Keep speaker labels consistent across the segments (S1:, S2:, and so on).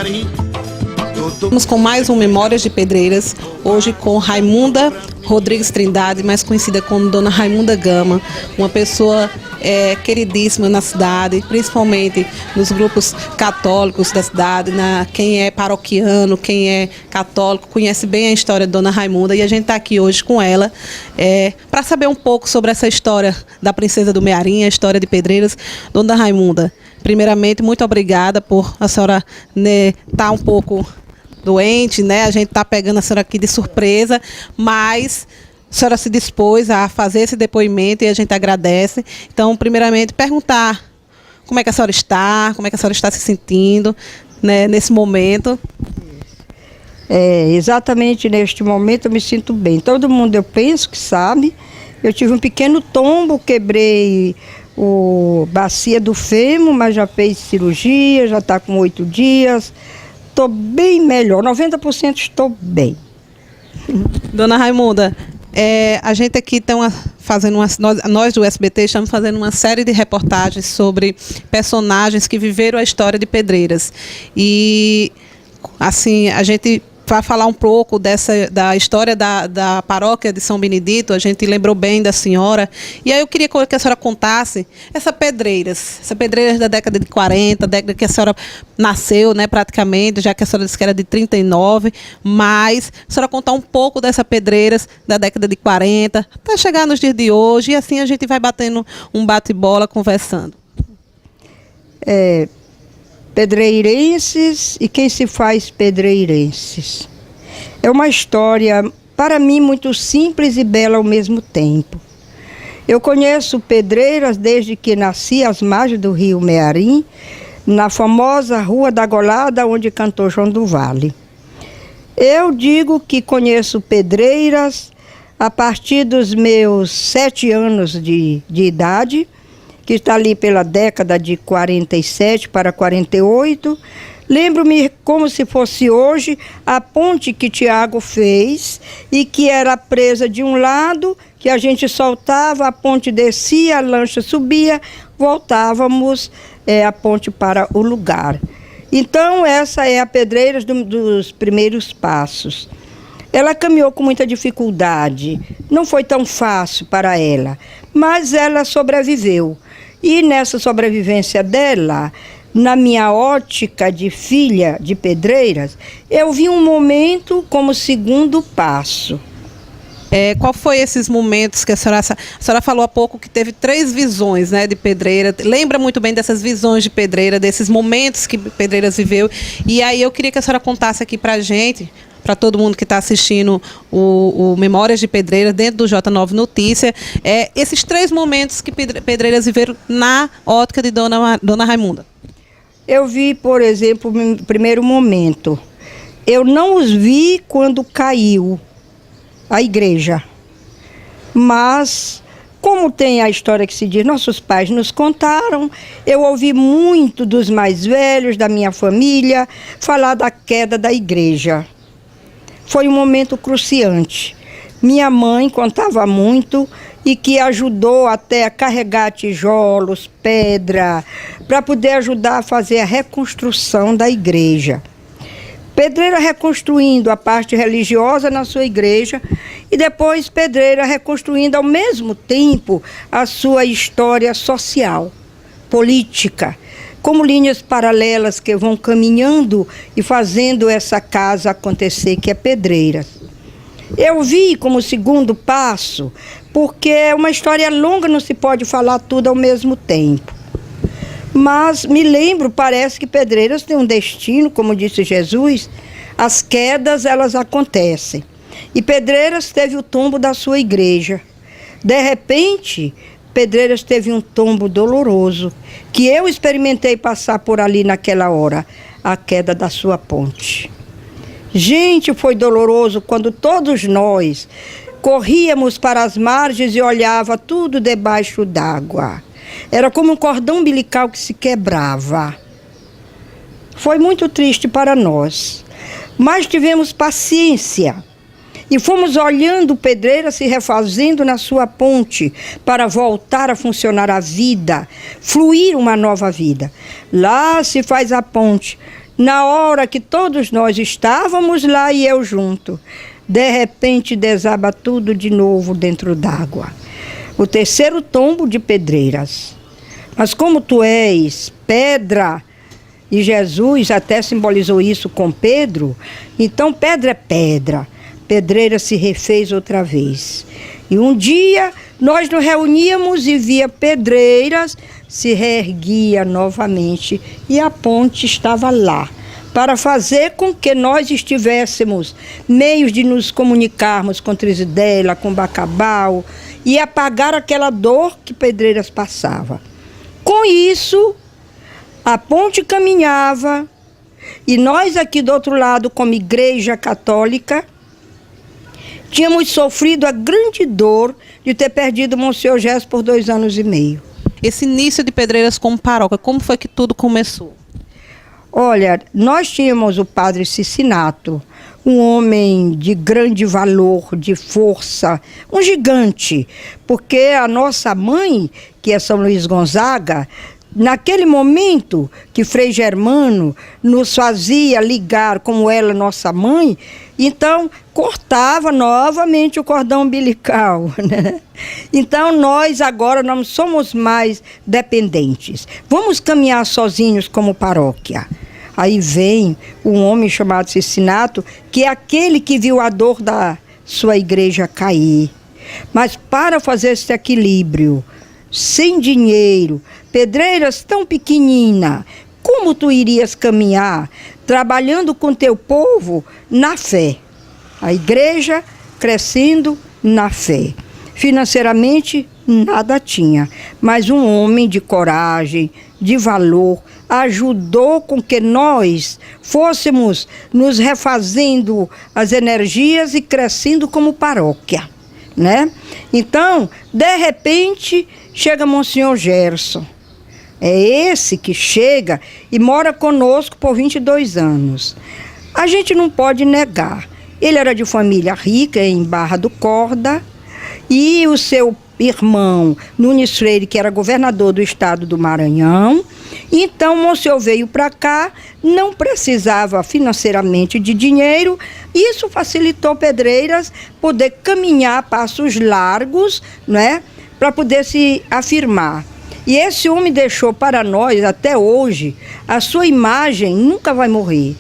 S1: Mearim.
S2: Estamos com mais um Memórias de Pedreiras, hoje com Raimunda Rodrigues Trindade, mais conhecida como Dona Raimunda Gama, uma pessoa queridíssima na cidade, principalmente nos grupos católicos da cidade, quem é paroquiano, quem é católico, conhece bem a história de Dona Raimunda, e a gente está aqui hoje com ela para saber um pouco sobre essa história da Princesa do Mearim, a história de Pedreiras. Dona Raimunda, primeiramente, muito obrigada por a senhora estar um pouco doente, né? A gente está pegando a senhora aqui de surpresa, mas a senhora se dispôs a fazer esse depoimento e a gente agradece. Então, primeiramente, perguntar como é que a senhora está, como é que a senhora está se sentindo, né, nesse momento.
S3: Exatamente neste momento eu me sinto bem. Todo mundo, eu penso que sabe. Eu tive um pequeno tombo, quebrei a bacia do fêmur, mas já fez cirurgia, já está com 8 dias. Estou bem melhor, 90% estou bem.
S2: Dona Raimunda, a gente aqui está fazendo nós do SBT estamos fazendo uma série de reportagens sobre personagens que viveram a história de Pedreiras. E assim, a gente vai falar um pouco da história da paróquia de São Benedito. A gente lembrou bem da senhora. E aí eu queria que a senhora contasse essa Pedreiras da década de 40, década que a senhora nasceu, né, praticamente, já que a senhora disse que era de 39, mas a senhora contar um pouco dessa Pedreiras da década de 40, até chegar nos dias de hoje, e assim a gente vai batendo um bate-bola, conversando.
S3: Pedreirenses e quem se faz pedreirenses. É uma história, para mim, muito simples e bela ao mesmo tempo. Eu conheço Pedreiras desde que nasci às margens do rio Mearim, na famosa Rua da Golada, onde cantou João do Vale. Eu digo que conheço Pedreiras a partir dos meus 7 anos de idade, que está ali pela década de 47 para 48. Lembro-me como se fosse hoje a ponte que Tiago fez e que era presa de um lado, que a gente soltava, a ponte descia, a lancha subia, voltávamos a ponte para o lugar. Então essa é a Pedreiras dos primeiros passos. Ela caminhou com muita dificuldade, não foi tão fácil para ela, mas ela sobreviveu. E nessa sobrevivência dela, na minha ótica de filha de Pedreiras, eu vi um momento como segundo passo.
S2: Qual foi esses momentos que a senhora falou há pouco que teve 3 visões, né, de Pedreira? Lembra muito bem dessas visões de Pedreira, desses momentos que Pedreiras viveu. E aí eu queria que a senhora contasse aqui para a gente, para todo mundo que está assistindo o Memórias de Pedreiras dentro do J9 Notícia, esses 3 momentos que Pedreiras viveram na ótica de Dona Raimunda.
S3: Eu vi, por exemplo, no primeiro momento, eu não os vi quando caiu a igreja, mas como tem a história que se diz, nossos pais nos contaram, eu ouvi muito dos mais velhos da minha família falar da queda da igreja. Foi um momento cruciante. Minha mãe contava muito e que ajudou até a carregar tijolos, pedra, para poder ajudar a fazer a reconstrução da igreja. Pedreira reconstruindo a parte religiosa na sua igreja e depois Pedreira reconstruindo ao mesmo tempo a sua história social, política, como linhas paralelas que vão caminhando e fazendo essa casa acontecer, que é Pedreiras. Eu vi como segundo passo, porque é uma história longa, não se pode falar tudo ao mesmo tempo. Mas me lembro, parece que Pedreiras tem um destino, como disse Jesus, as quedas elas acontecem. E Pedreiras teve o tombo da sua igreja. De repente, Pedreiras teve um tombo doloroso, que eu experimentei passar por ali naquela hora, a queda da sua ponte. Gente, foi doloroso quando todos nós corríamos para as margens e olhava tudo debaixo d'água. Era como um cordão umbilical que se quebrava. Foi muito triste para nós, mas tivemos paciência. E fomos olhando Pedreira se refazendo na sua ponte para voltar a funcionar a vida, fluir uma nova vida. Lá se faz a ponte, na hora que todos nós estávamos lá e eu junto, de repente desaba tudo de novo dentro d'água. O terceiro tombo de Pedreiras. Mas como tu és pedra, e Jesus até simbolizou isso com Pedro, então pedra é pedra. Pedreira se refez outra vez. E um dia nós nos reuníamos e via Pedreiras se reerguia novamente e a ponte estava lá, para fazer com que nós estivéssemos meios de nos comunicarmos com Trizidela, com Bacabal e apagar aquela dor que Pedreiras passava. Com isso, a ponte caminhava e nós aqui do outro lado, como Igreja Católica, tínhamos sofrido a grande dor de ter perdido Monsenhor Gerson por 2 anos e meio.
S2: Esse início de Pedreiras como paróquia, como foi que tudo começou?
S3: Olha, nós tínhamos o padre Cicinato, um homem de grande valor, de força, um gigante, porque a nossa mãe, que é São Luís Gonzaga, naquele momento que Frei Germano nos fazia ligar como ela, nossa mãe, então cortava novamente o cordão umbilical, né? Então nós agora não somos mais dependentes. Vamos caminhar sozinhos como paróquia. Aí vem um homem chamado Cicinato, que é aquele que viu a dor da sua igreja cair. Mas para fazer esse equilíbrio, sem dinheiro, Pedreiras tão pequenina, como tu irias caminhar trabalhando com teu povo na fé? A igreja crescendo na fé. Financeiramente, nada tinha, mas um homem de coragem, de valor, ajudou com que nós fôssemos nos refazendo as energias e crescendo como paróquia, né? Então, de repente, chega Monsenhor Gerson. É esse que chega e mora conosco por 22 anos. A gente não pode negar. Ele era de família rica em Barra do Corda e o seu irmão Nunes Freire, que era governador do estado do Maranhão. Então, Monsenhor veio para cá, não precisava financeiramente de dinheiro. Isso facilitou Pedreiras poder caminhar passos largos, né, para poder se afirmar. E esse homem deixou para nós, até hoje, a sua imagem nunca vai morrer.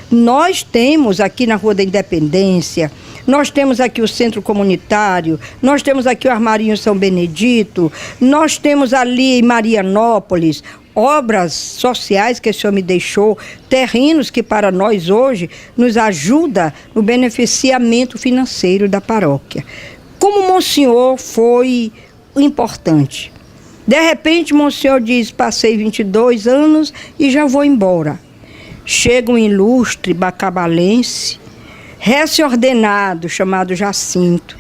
S3: Nós temos aqui na Rua da Independência, nós temos aqui o Centro Comunitário, nós temos aqui o Armarinho São Benedito, nós temos ali em Marianópolis obras sociais que esse homem deixou, terrenos que para nós hoje nos ajuda no beneficiamento financeiro da paróquia. Como Monsenhor foi importante. De repente, Monsenhor diz, passei 22 anos e já vou embora. Chega um ilustre bacabalense, recém-ordenado, chamado Jacinto.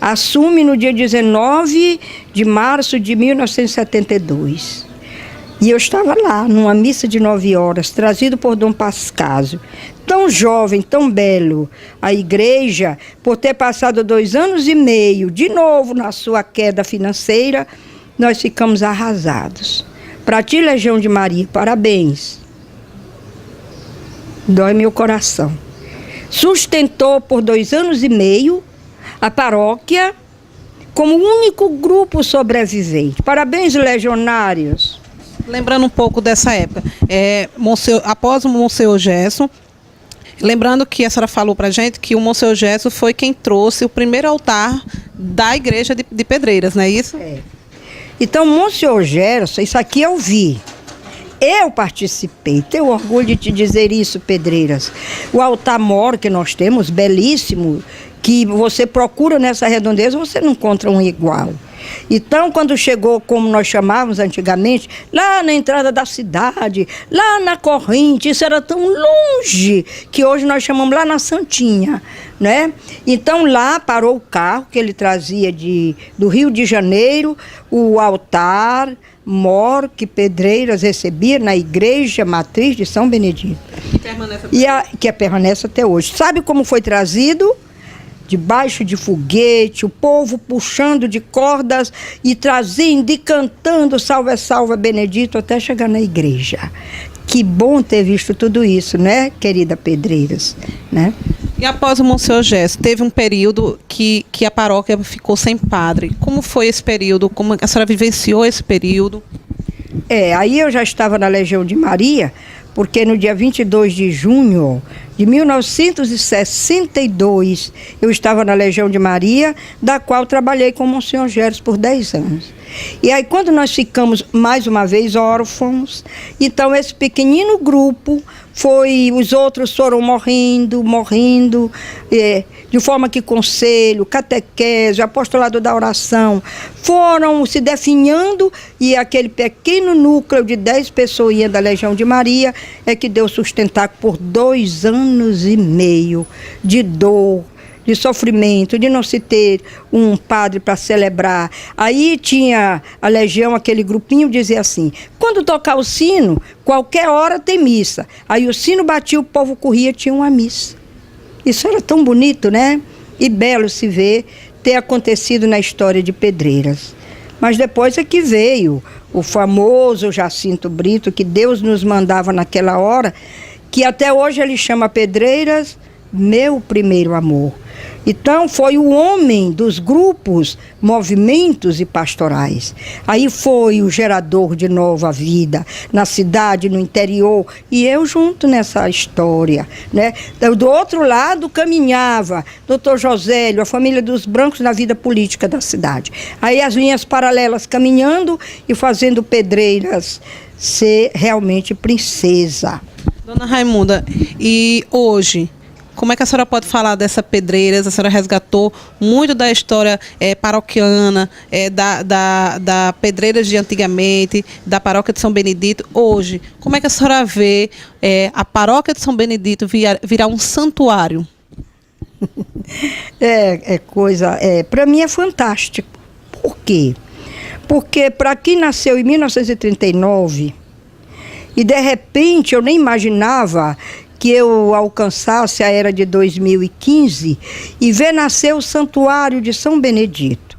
S3: Assume no dia 19 de março de 1972. E eu estava lá, numa missa de 9 horas, trazido por Dom Pascásio. Tão jovem, tão belo. A igreja, por ter passado 2 anos e meio, de novo na sua queda financeira, nós ficamos arrasados. Para ti, Legião de Maria, parabéns. Dói meu coração. Sustentou por 2 anos e meio a paróquia como único grupo sobrevivente. Parabéns, legionários.
S2: Lembrando um pouco dessa época, após o Monsenhor Gerson, lembrando que a senhora falou para a gente que o Monsenhor Gerson foi quem trouxe o primeiro altar da igreja de Pedreiras, não é isso?
S3: É. Então, Monsenhor Gerson, isso aqui eu vi. Eu participei, tenho orgulho de te dizer isso, Pedreiras. O altar-mor que nós temos, belíssimo, que você procura nessa redondeza, você não encontra um igual. Então, quando chegou, como nós chamávamos antigamente, lá na entrada da cidade, lá na corrente, isso era tão longe, que hoje nós chamamos lá na Santinha, né? Então, lá parou o carro que ele trazia do Rio de Janeiro, o altar mor que Pedreiras recebia na igreja matriz de São Benedito. Que permanece até hoje. Sabe como foi trazido? debaixo de foguete, o povo puxando de cordas e trazendo e cantando Salve, Salve Benedito até chegar na igreja. Que bom ter visto tudo isso, né, querida Pedreiras, né?
S2: E após o Monsenhor Gesso, teve um período que a paróquia ficou sem padre. Como foi esse período? Como a senhora vivenciou esse período?
S3: Aí eu já estava na Legião de Maria, porque no dia 22 de junho de 1962, eu estava na Legião de Maria, da qual trabalhei com o Monsenhor Gesso por 10 anos. E aí, quando nós ficamos, mais uma vez, órfãos, então esse pequenino grupo os outros foram morrendo, de forma que conselho, catequese, apostolado da oração, foram se definhando, e aquele pequeno núcleo de 10 pessoinhas da Legião de Maria é que deu sustentar por 2 anos e meio de dor, de sofrimento, de não se ter um padre para celebrar. Aí tinha a Legião, aquele grupinho, dizia assim: quando tocar o sino, qualquer hora tem missa. Aí o sino batia, o povo corria, tinha uma missa. Isso era tão bonito, né? E belo se ver ter acontecido na história de Pedreiras. Mas depois é que veio o famoso Jacinto Brito, que Deus nos mandava naquela hora, que até hoje ele chama Pedreiras meu primeiro amor. Então foi o homem dos grupos, movimentos e pastorais. Aí foi o gerador de nova vida na cidade, no interior, e eu junto nessa história, né? Do outro lado caminhava Dr. Josélio, a família dos brancos na vida política da cidade. Aí as linhas paralelas caminhando e fazendo Pedreiras ser realmente princesa.
S2: Dona Raimunda, e hoje, como é que a senhora pode falar dessa Pedreiras? A senhora resgatou muito da história paroquiana, da Pedreiras de antigamente, da paróquia de São Benedito. Hoje, como é que a senhora vê a paróquia de São Benedito virar um santuário?
S3: Para mim é fantástico. Por quê? Porque para quem nasceu em 1939, e de repente eu nem imaginava que eu alcançasse a era de 2015 e ver nascer o Santuário de São Benedito.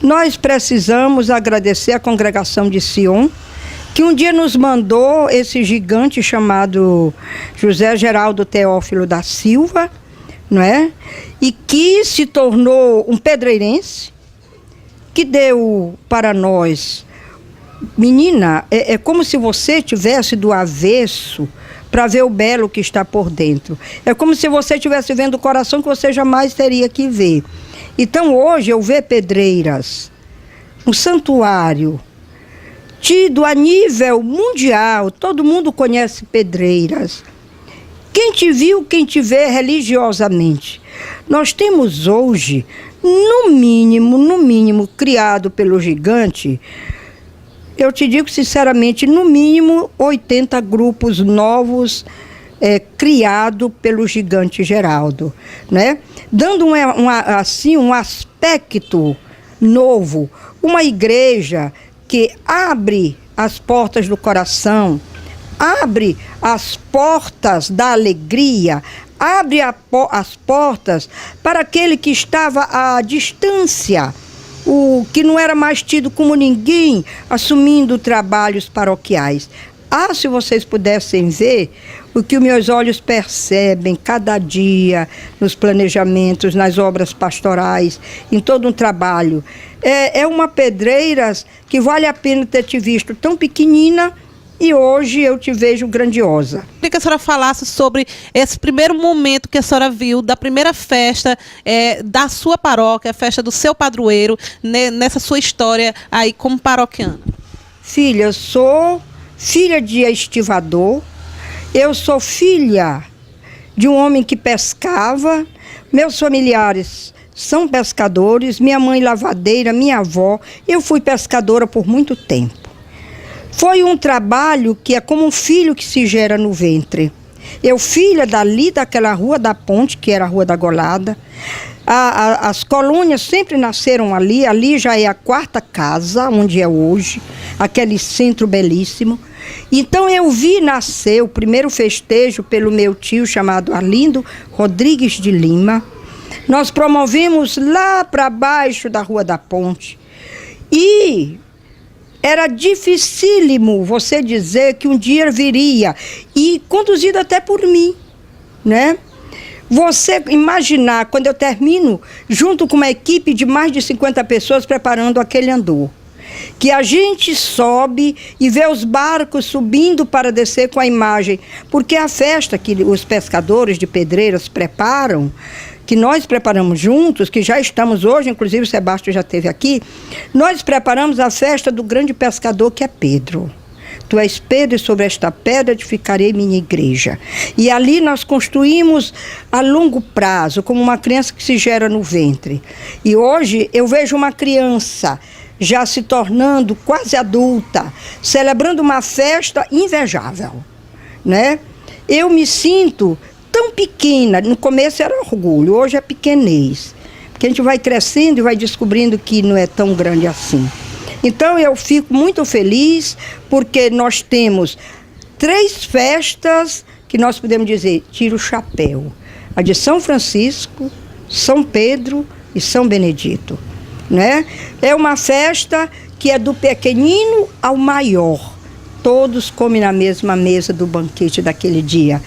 S3: Nós precisamos agradecer a congregação de Sion, que um dia nos mandou esse gigante chamado José Geraldo Teófilo da Silva, não é? E que se tornou um pedreirense, que deu para nós. Menina, é como se você tivesse do avesso para ver o belo que está por dentro. É como se você estivesse vendo o coração que você jamais teria que ver. Então hoje eu ver Pedreiras, um santuário, tido a nível mundial, todo mundo conhece Pedreiras. Quem te viu, quem te vê religiosamente. Nós temos hoje, no mínimo, criado pelo gigante, eu te digo sinceramente, no mínimo 80 grupos novos criados pelo gigante Geraldo, né? Dando um aspecto novo, uma igreja que abre as portas do coração, abre as portas da alegria, abre as portas para aquele que estava à distância, o que não era mais tido como ninguém, assumindo trabalhos paroquiais. Se vocês pudessem ver o que os meus olhos percebem cada dia nos planejamentos, nas obras pastorais, em todo um trabalho. É uma Pedreiras que vale a pena ter te visto tão pequenina e hoje eu te vejo grandiosa.
S2: Queria que a senhora falasse sobre esse primeiro momento que a senhora viu da primeira festa da sua paróquia, a festa do seu padroeiro, nessa sua história aí como paroquiana.
S3: Filha, eu sou filha de estivador, eu sou filha de um homem que pescava, meus familiares são pescadores, minha mãe lavadeira, minha avó, eu fui pescadora por muito tempo. Foi um trabalho que é como um filho que se gera no ventre. Eu, filha dali, daquela Rua da Ponte, que era a Rua da Golada. As colônias sempre nasceram ali. Ali já é a 4ª casa, onde é hoje, aquele centro belíssimo. Então eu vi nascer o primeiro festejo pelo meu tio chamado Arlindo Rodrigues de Lima. Nós promovemos lá para baixo da Rua da Ponte. E era dificílimo você dizer que um dia viria, e conduzido até por mim, né? Você imaginar, quando eu termino, junto com uma equipe de mais de 50 pessoas preparando aquele andor, que a gente sobe e vê os barcos subindo para descer com a imagem, porque a festa que os pescadores de Pedreiras preparam, que nós preparamos juntos, que já estamos hoje, inclusive o Sebastião já esteve aqui, nós preparamos a festa do grande pescador que é Pedro. Tu és Pedro, e sobre esta pedra edificarei minha igreja. E ali nós construímos a longo prazo, como uma criança que se gera no ventre. E hoje eu vejo uma criança já se tornando quase adulta, celebrando uma festa invejável, né? Eu me sinto tão pequena, no começo era orgulho, hoje é pequenez. Porque a gente vai crescendo e vai descobrindo que não é tão grande assim. Então eu fico muito feliz porque nós temos 3 festas que nós podemos dizer, tira o chapéu. A de São Francisco, São Pedro e São Benedito, né? É uma festa que é do pequenino ao maior. Todos comem na mesma mesa do banquete daquele dia.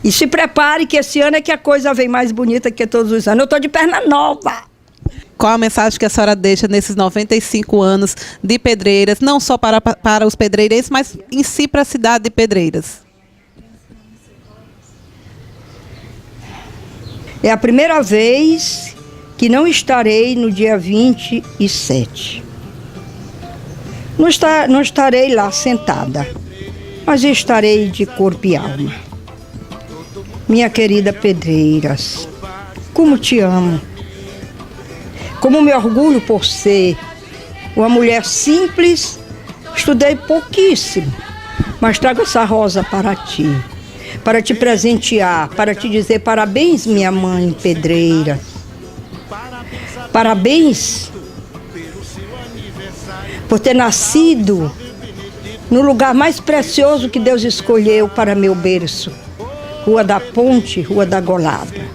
S3: E se prepare que esse ano é que a coisa vem mais bonita que todos os anos. Eu estou de perna nova.
S2: Qual a mensagem que a senhora deixa nesses 95 anos de Pedreiras, não só para os pedreirenses, mas em si para a cidade de Pedreiras?
S3: É a primeira vez que não estarei no dia 27. Não estarei lá sentada, mas estarei de corpo e alma. Minha querida Pedreiras, como te amo. Como me orgulho por ser uma mulher simples, estudei pouquíssimo, mas trago essa rosa para ti, para te presentear, para te dizer parabéns, minha mãe Pedreira. Parabéns por ter nascido no lugar mais precioso que Deus escolheu para meu berço, Rua da Ponte, Rua da Golada.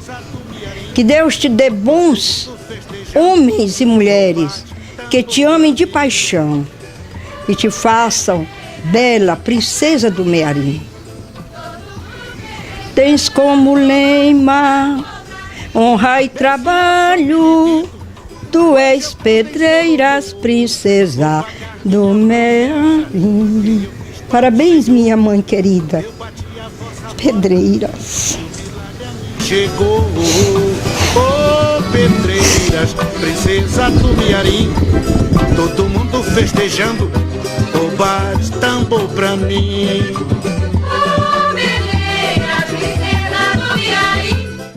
S3: Que Deus te dê bons homens e mulheres que te amem de paixão e te façam bela princesa do Mearim. Tens como lema honra e trabalho, tu és Pedreiras, princesa do Mearim. Parabéns, minha mãe querida. Pedreiras.
S1: Chegou, oh Pedreiras, princesa do Mearim. Todo mundo festejando, o bar tambor pra mim.